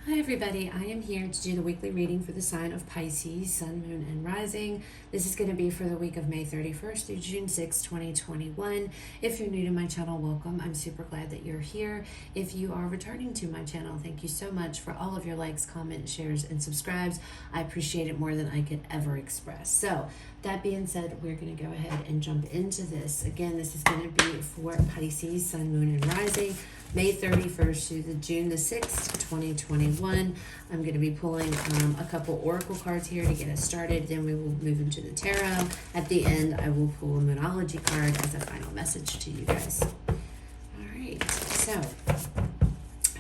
Hi everybody, I am here to do the weekly reading for the sign of Pisces, Sun, Moon, and Rising. This is going to be for the week of May 31st through June 6, 2021. If you're new to my channel, welcome. I'm super glad that you're here. If you are returning to my channel, thank you so much for all of your likes, comments, shares, and subscribes. I appreciate it more than I could ever express. So that being said, we're going to go ahead and jump into this. Again, this is going to be for Pisces, Sun, Moon, and Rising. May 31st through the June the 6th, 2021. I'm going to be pulling a couple oracle cards here to get us started. Then we will move into the tarot. At the end, I will pull a Moonology card as a final message to you guys. All right. So,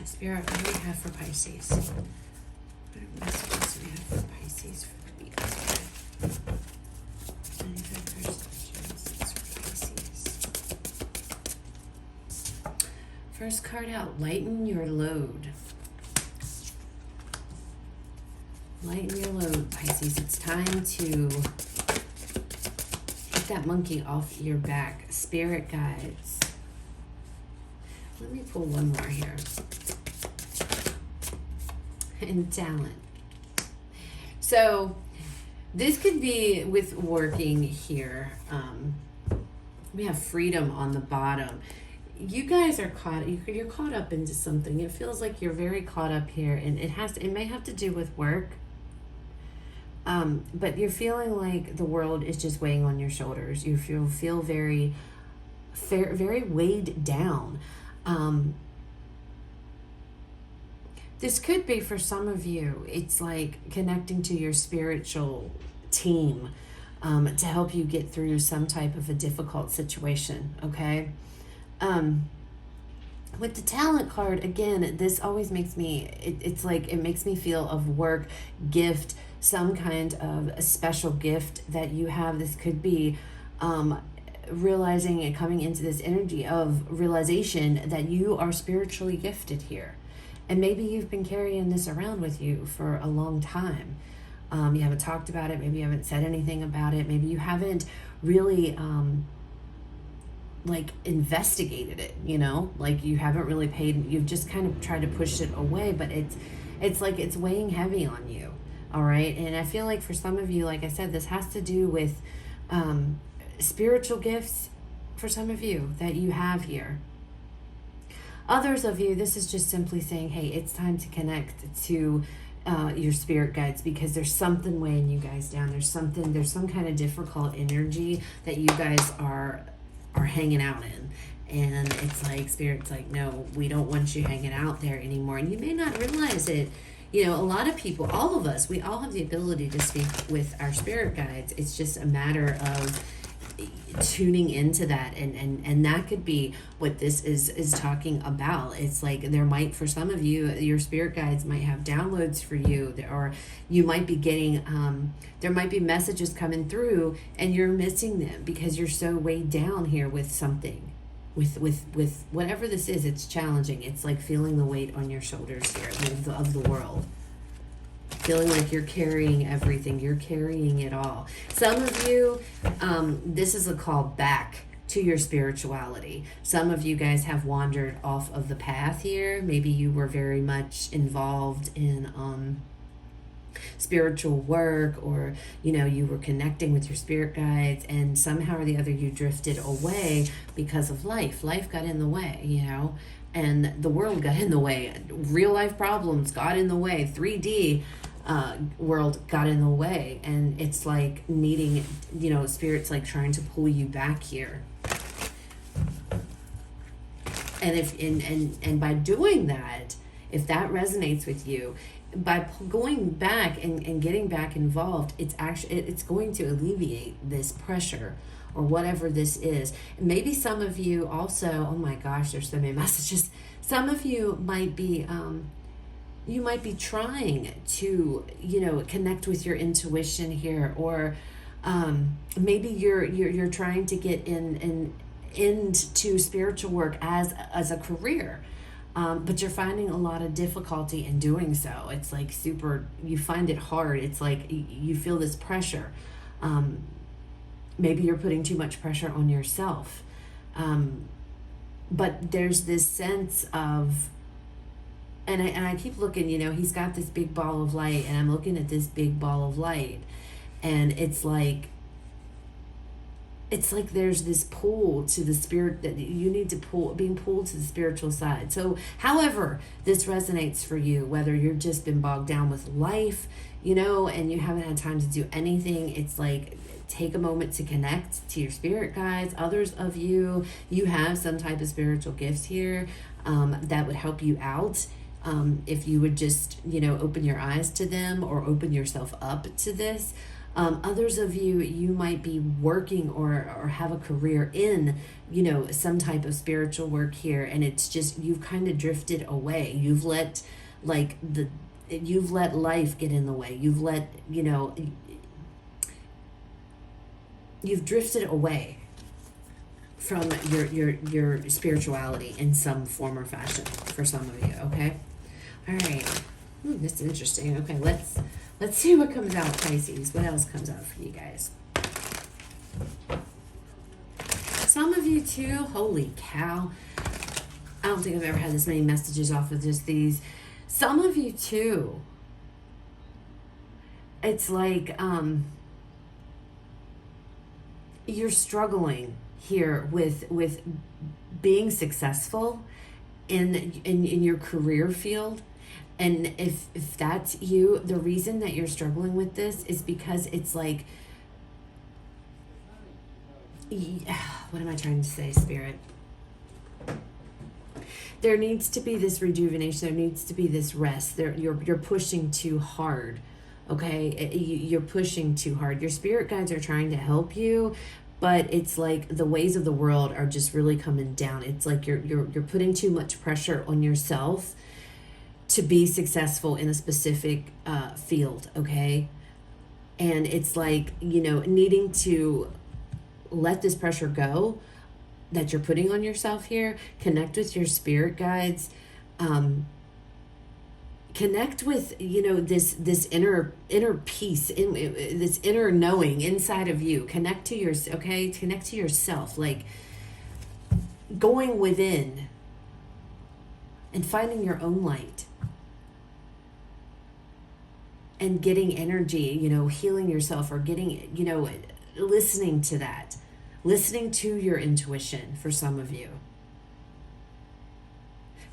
Spirit, what do we have for Pisces? What messages do we have for Pisces for the week? First card out, lighten your load. Lighten your load, Pisces. It's time to get that monkey off your back. Spirit guides. Let me pull one more here. And talent. So this could be with working here. We have freedom on the bottom. You guys are you're caught up into something. It feels like you're very caught up here, and it may have to do with work. But you're feeling like the world is just weighing on your shoulders. You feel very weighed down. This could be for some of you. It's like connecting to your spiritual team to help you get through some type of a difficult situation. Okay. With the talent card, again, this always makes me, it's like, it makes me feel of work, gift, some kind of a special gift that you have. This could be realizing and coming into this energy of realization that you are spiritually gifted here. And maybe you've been carrying this around with you for a long time. You haven't talked about it. Maybe you haven't said anything about it. Maybe you haven't really like investigated it, you know, like you haven't really you've just kind of tried to push it away, but it's like it's weighing heavy on you. All right. And I feel like for some of you, like I said, this has to do with spiritual gifts for some of you that you have here. Others of you, this is just simply saying, hey, it's time to connect to your spirit guides, because there's something weighing you guys down. There's some kind of difficult energy that you guys are hanging out in, and it's like spirit's like, no, we don't want you hanging out there anymore. And you may not realize it. You know, a lot of people, all of us, we all have the ability to speak with our spirit guides. It's just a matter of tuning into that, and that could be what this is talking about. It's like there might, for some of you, your spirit guides might have downloads for you, or you might be getting there might be messages coming through and you're missing them because you're so weighed down here with something, with whatever this is. It's challenging. It's like feeling the weight on your shoulders here of the world. Feeling like you're carrying everything. You're carrying it all. Some of you, this is a call back to your spirituality. Some of you guys have wandered off of the path here. Maybe you were very much involved in spiritual work, or, you know, you were connecting with your spirit guides, and somehow or the other you drifted away because of life. Life got in the way, you know, and the world got in the way. Real life problems got in the way. 3D world got in the way, and it's like needing, you know, spirit's like trying to pull you back here. And if and by doing that, if that resonates with you, by going back and getting back involved, it's going to alleviate this pressure or whatever this is. And maybe some of you also, oh my gosh, there's so many messages. Some of you might be you might be trying to, you know, connect with your intuition here, or maybe you're trying to get into spiritual work as a career, but you're finding a lot of difficulty in doing so. It's like you find it hard. It's like you feel this pressure. Maybe you're putting too much pressure on yourself, but there's this sense of and I keep looking, you know, he's got this big ball of light, and I'm looking at this big ball of light, and it's like there's this pull to the spirit that you need to being pulled to the spiritual side. So however this resonates for you, whether you've just been bogged down with life, you know, and you haven't had time to do anything, it's like, take a moment to connect to your spirit guides. Others of you, you have some type of spiritual gifts here that would help you out. If you would just, you know, open your eyes to them or open yourself up to this. Others of you, you might be working or have a career in, you know, some type of spiritual work here, and it's just, you've kind of drifted away. You've let life get in the way. You've let, you know, you've drifted away from your spirituality in some form or fashion for some of you, okay? All right. This is interesting. Okay, let's see what comes out, Pisces. What else comes out for you guys? Some of you too, holy cow. I don't think I've ever had this many messages off of just these. Some of you too. It's like you're struggling here with being successful in your career field. And if that's you, the reason that you're struggling with this is because it's like, what am I trying to say, Spirit? There needs to be this rejuvenation. There needs to be this rest. You're pushing too hard, okay? You're pushing too hard. Your spirit guides are trying to help you, but it's like the ways of the world are just really coming down. It's like you're putting too much pressure on yourself to be successful in a specific field, okay? And it's like, you know, needing to let this pressure go that you're putting on yourself here. Connect with your spirit guides. Connect with, you know, this inner peace, this inner knowing inside of you. Connect to connect to yourself, like going within and finding your own light. And getting energy, you know, healing yourself, or getting, you know, listening to that. Listening to your intuition for some of you.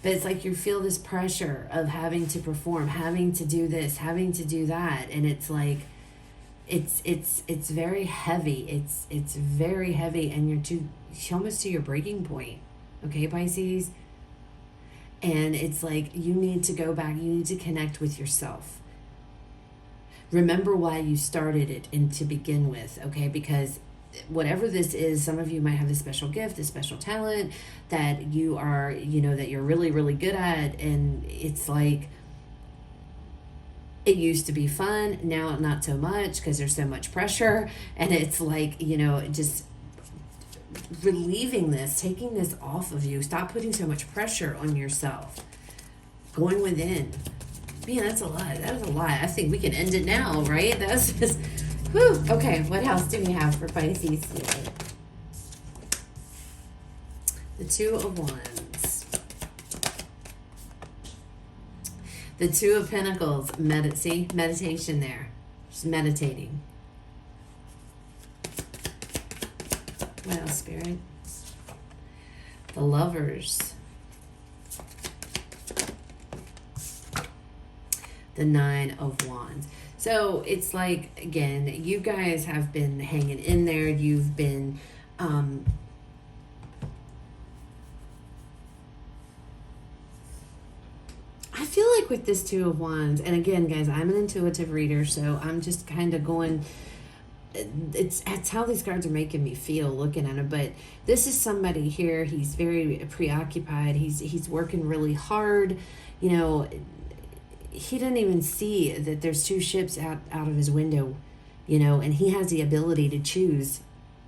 But it's like you feel this pressure of having to perform, having to do this, having to do that. And it's like, it's very heavy. It's very heavy, and you're almost to your breaking point. Okay, Pisces? And it's like, you need to go back, you need to connect with yourself. Remember why you started it and to begin with, okay? Because whatever this is, some of you might have a special gift, a special talent that you are, you know, that you're really, really good at. And it's like, it used to be fun. Now, not so much because there's so much pressure. And it's like, you know, just relieving this, taking this off of you. Stop putting so much pressure on yourself. Going within. Man, that's a lot. That was a lot. I think we can end it now, right? That was just, whew. Okay, what else do we have for Pisces here? The Two of Wands. The Two of Pentacles. See? Meditation there. Just meditating. What else, Spirit? The Lovers. The Nine of Wands. So it's like, again, you guys have been hanging in there. You've been, I feel like with this Two of Wands, and again, guys, I'm an intuitive reader, so I'm just kind of going, it's how these cards are making me feel looking at them. But this is somebody here, he's very preoccupied. He's working really hard, you know. He didn't even see that there's two ships out of his window, you know, and he has the ability to choose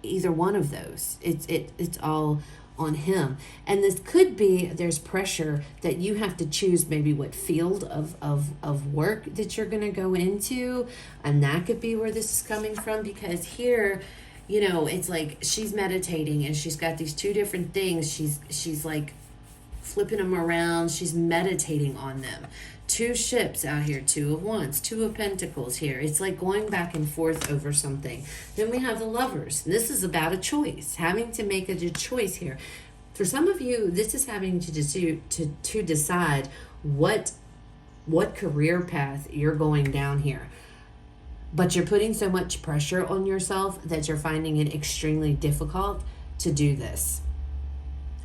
either one of those. It's all on him. And this could be, there's pressure that you have to choose maybe what field of work that you're going to go into. And that could be where this is coming from, because here, you know, it's like she's meditating and she's got these two different things. She's like flipping them around. She's meditating on them. Two ships out here, two of wands, two of pentacles here. It's like going back and forth over something. Then we have the lovers. This is about a choice, having to make a choice here. For some of you, this is having to decide what career path you're going down here. But you're putting so much pressure on yourself that you're finding it extremely difficult to do this,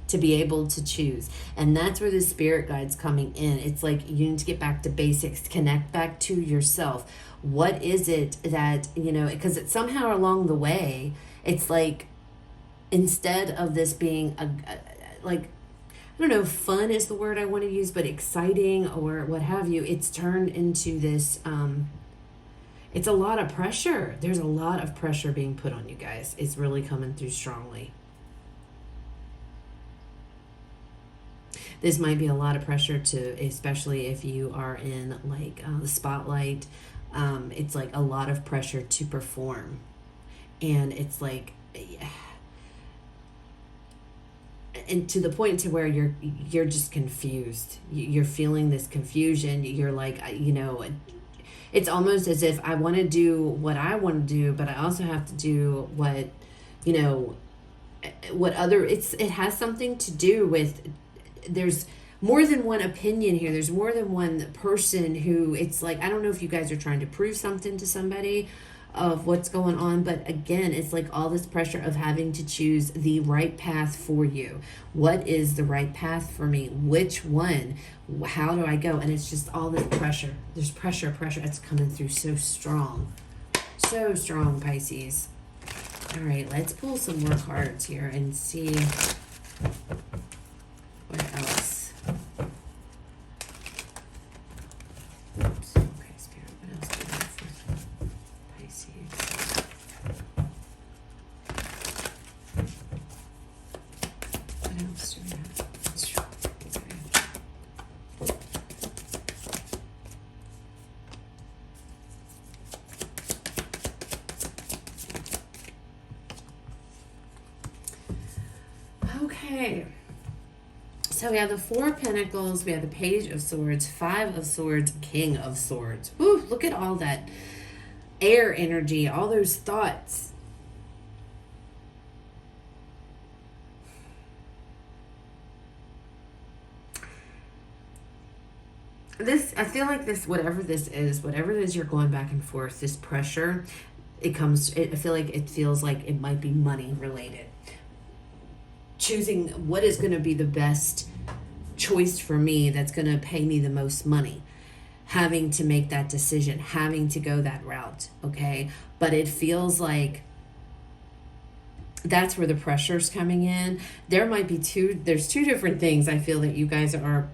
to be able to choose. And that's where the spirit guide's coming in. It's like you need to get back to basics, connect back to yourself. What is it that, because it's somehow along the way, it's like, instead of this being like, I don't know, fun is the word I want to use, but exciting or what have you, it's turned into this, it's a lot of pressure. There's a lot of pressure being put on you guys. It's really coming through strongly. This might be a lot of pressure to, especially if you are in like the spotlight. It's like a lot of pressure to perform. And it's like, and to the point to where you're just confused. You're feeling this confusion. You're like, it's almost as if I want to do what I want to do, but I also have to do what other, it has something to do with, there's more than one opinion here. There's more than one person who, it's like, I don't know if you guys are trying to prove something to somebody of what's going on, but again, it's like all this pressure of having to choose the right path for you. What is the right path for me? Which one? How do I go? And it's just all this pressure. There's pressure. It's coming through so strong. So strong, Pisces. All right, let's pull some more cards here and see what else. Oops. Okay, Spirit, what else do we have for Pisces? What else do we have? Okay. So we have the Four of Pentacles, we have the Page of Swords, Five of Swords, King of Swords. Woo, look at all that air energy, all those thoughts. This, I feel like this, whatever it is you're going back and forth, this pressure, I feel like it feels like it might be money related. Choosing what is going to be the best choice for me that's going to pay me the most money. Having to make that decision, having to go that route, okay? But it feels like that's where the pressure's coming in. There might be there's two different things I feel that you guys are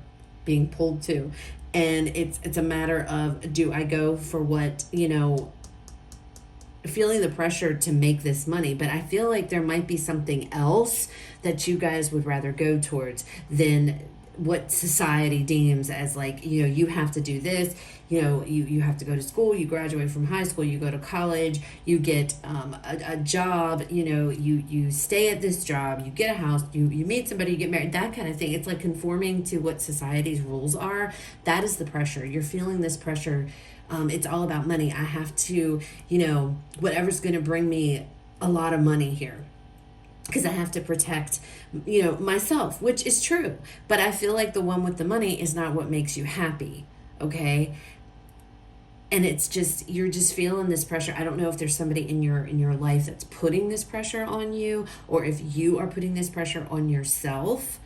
being pulled to. And it's a matter of, do I go for what, feeling the pressure to make this money, but I feel like there might be something else that you guys would rather go towards than what society deems as like, you have to do this, you have to go to school, you graduate from high school, you go to college, you get a job, you stay at this job, you get a house, you meet somebody, you get married, that kind of thing. It's like conforming to what society's rules are. That is the pressure. You're feeling this pressure. It's all about money. I have to, whatever's going to bring me a lot of money here, because I have to protect, myself, which is true. But I feel like the one with the money is not what makes you happy, okay? And it's just, you're just feeling this pressure. I don't know if there's somebody in your life that's putting this pressure on you, or if you are putting this pressure on yourself.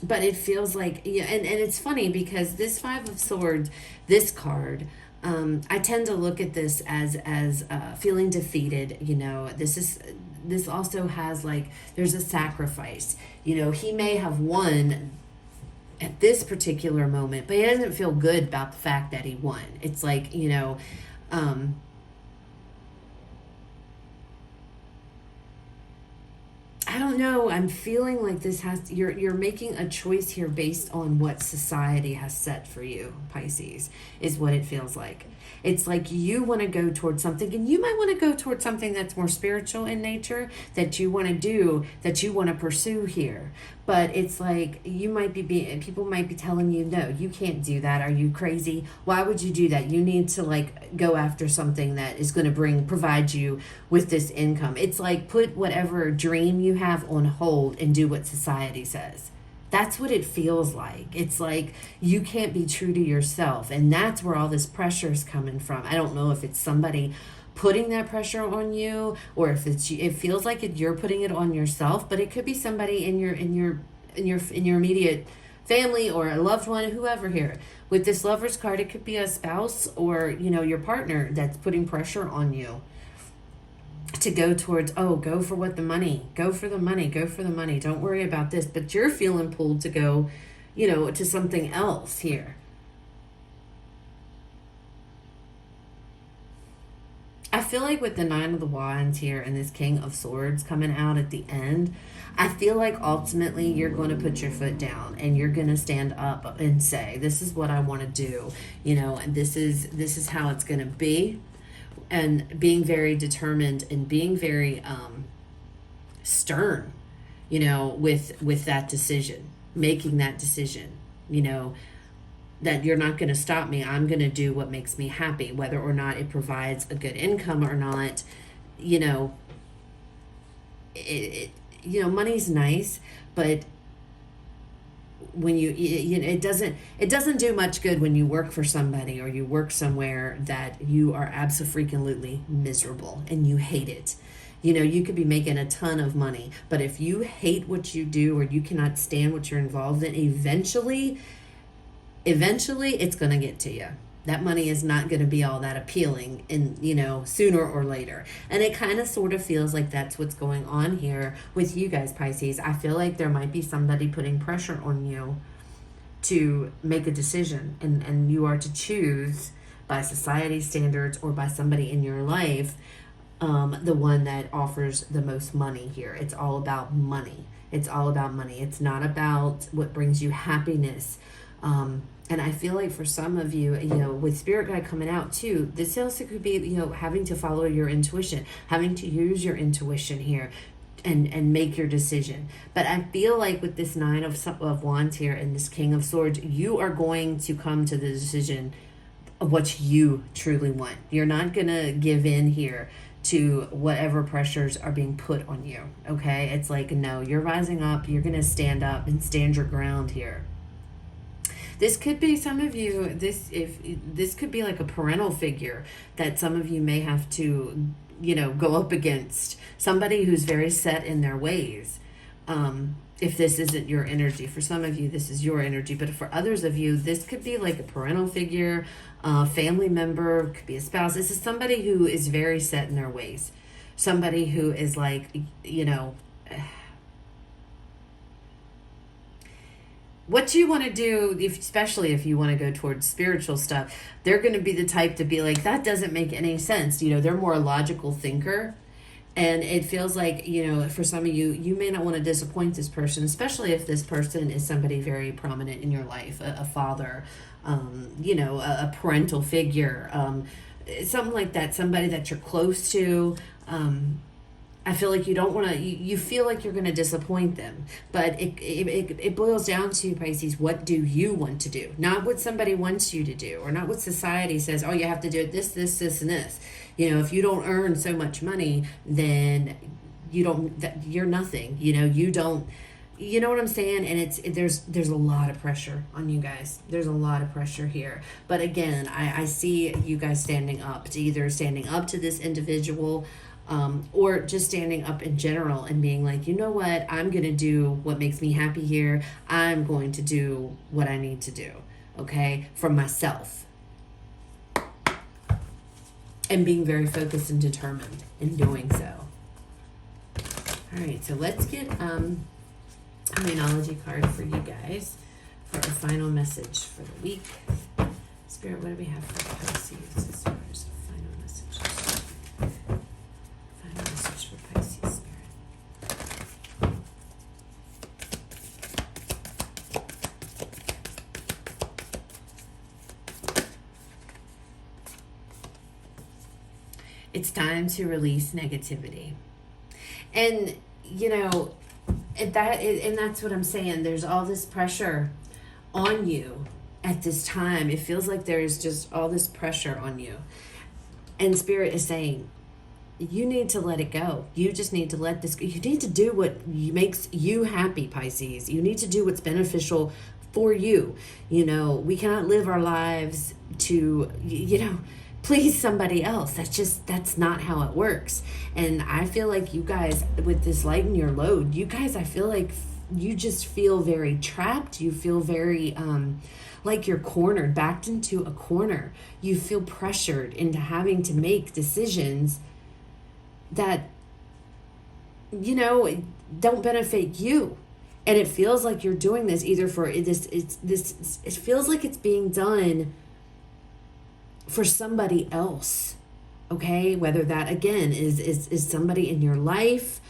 But it feels like, and it's funny because this Five of Swords, this card, I tend to look at this as feeling defeated. This also has like, there's a sacrifice. He may have won at this particular moment, but he doesn't feel good about the fact that he won. It's like, I don't know, I'm feeling like this you're making a choice here based on what society has set for you, Pisces, is what it feels like. It's like you want to go towards something, and you might want to go towards something that's more spiritual in nature, that you want to do, that you want to pursue here. But it's like people might be telling you, no, you can't do that. Are you crazy? Why would you do that? You need to like go after something that is going to provide you with this income. It's like put whatever dream you have on hold and do what society says. That's what it feels like. It's like you can't be true to yourself. And that's where all this pressure is coming from. I don't know if it's somebody putting that pressure on you, or if it feels like you're putting it on yourself, but it could be somebody in your immediate family or a loved one, whoever here. With this Lover's card, it could be a spouse or, your partner that's putting pressure on you to go towards, go for the money. Don't worry about this. But you're feeling pulled to go, to something else here. I feel like with the Nine of the Wands here and this King of Swords coming out at the end, I feel like ultimately you're going to put your foot down and you're going to stand up and say, this is what I want to do, and this is how it's going to be. And being very determined and being very stern, with that decision, making that decision, that you're not going to stop me. I'm going to do what makes me happy, whether or not it provides a good income or not. Money's nice, but when it doesn't do much good when you work for somebody or you work somewhere that you are absolutely miserable and you hate it. You could be making a ton of money, but if you hate what you do or you cannot stand what you're involved in, eventually it's going to get to you. That money is not going to be all that appealing sooner or later. And it kind of sort of feels like that's what's going on here with you guys, Pisces. I feel like there might be somebody putting pressure on you to make a decision, and you are to choose by society standards or by somebody in your life, the one that offers the most money here. It's all about money. It's not about what brings you happiness. And I feel like for some of you, with Spirit Guide coming out too, this also could be, having to follow your intuition, having to use your intuition here and make your decision. But I feel like with this Nine of Wands here and this King of Swords, you are going to come to the decision of what you truly want. You're not going to give in here to whatever pressures are being put on you, okay? It's like, no, you're rising up. You're going to stand up and stand your ground here. This could be some of you, this could be like a parental figure that some of you may have to, go up against. Somebody who's very set in their ways. If this isn't your energy. For some of you, this is your energy. But for others of you, this could be like a parental figure, a family member, could be a spouse. This is somebody who is very set in their ways. Somebody who is like, what you want to do, especially if you want to go towards spiritual stuff, they're going to be the type to be like, that doesn't make any sense. They're more a logical thinker. And it feels like, for some of you, you may not want to disappoint this person, especially if this person is somebody very prominent in your life, a father, a parental figure, something like that, somebody that you're close to. I feel like you don't want to, you feel like you're going to disappoint them. But it boils down to, Pisces, what do you want to do? Not what somebody wants you to do, or not what society says, you have to do it this, and this. If you don't earn so much money, then you're nothing. You don't, you know what I'm saying? And there's a lot of pressure on you guys. There's a lot of pressure here. But again, I see you guys standing up to this individual, or just standing up in general and being like, you know what, I'm going to do what makes me happy here. I'm going to do what I need to do, okay, for myself. And being very focused and determined in doing so. All right, so let's get a Mainology card for you guys for the final message for the week. Spirit, what do we have for Pisces as far as the final message? For Pisces Spirit. It's time to release negativity. And, you know, and that's what I'm saying. There's all this pressure on you at this time. It feels like there's just all this pressure on you. And Spirit is saying, you need to let it go. You just need to let this go. You need to do what makes you happy, Pisces. You need to do what's beneficial for you. You know, we cannot live our lives to, you know, please somebody else. That's not how it works. And I feel like you guys, with this lighten your load, you guys, I feel like you just feel very trapped. You feel very like you're cornered, backed into a corner. You feel pressured into having to make decisions that, you know, don't benefit you. And it feels like you're doing this either for this, it feels like it's being done for somebody else. Okay, whether that again is somebody in your life,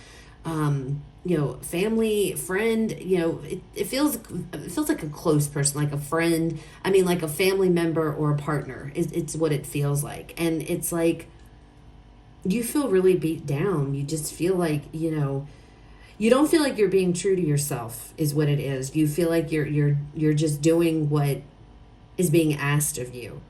you know, family, friend, you know, it feels like a close person, like a friend. I mean, like a family member or a partner. It's what it feels like. And it's like you feel really beat down. You just feel like, you know, you don't feel like you're being true to yourself is what it is. You feel like you're just doing what is being asked of you.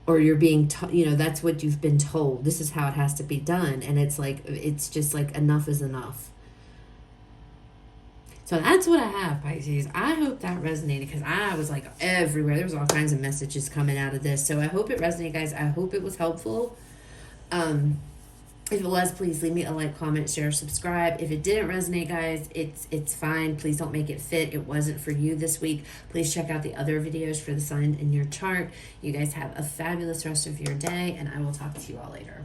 Or you're being, you know, that's what you've been told. This is how it has to be done. And it's like, it's just like enough is enough. So that's what I have, Pisces. I hope that resonated because I was like everywhere. There was all kinds of messages coming out of this. So I hope it resonated, guys. I hope it was helpful. If it was, please leave me a like, comment, share, subscribe. If it didn't resonate, guys, it's fine. Please don't make it fit. It wasn't for you this week. Please check out the other videos for the sign in your chart. You guys have a fabulous rest of your day, and I will talk to you all later.